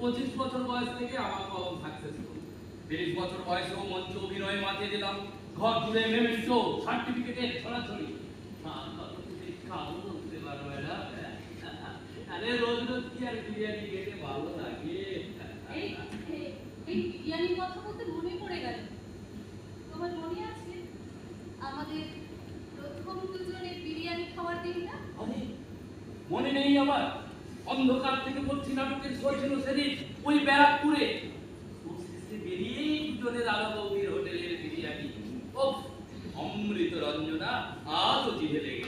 25 বছর বয়স থেকে আমার কলম সাকসেসফুল। 30 বছর বয়সেও মঞ্চ অভিনয়ে মাতিয়ে দিলাম। ঘর জুড়ে মেমেন্টো, সার্টিফিকেটের ছড়াছড়ি। আর কত কিছু খাও বলতে পারো ম্যাডাম। আরে রোজ রোজ কি আর বিরিয়ানি খেতে ভালো লাগে? এই বিরিয়ানির কথা বলতে মনে পড়ে গেল, তোমার মনে আছে আমাদের প্রথম দুজনের বিরিয়ানি খাওয়ার দিনটা? আরে মনে নেই আবার? অন্ধকার থেকে পড়ছি নাটকের শো ছিল সেদিন ওই ব্যারাকপুরে। শেষে বেরিয়েই দুজনের আলো গৌরীর হোটেলের বিরিয়ানি। ও অমৃত রঞ্জনা আজও জিভে লেগে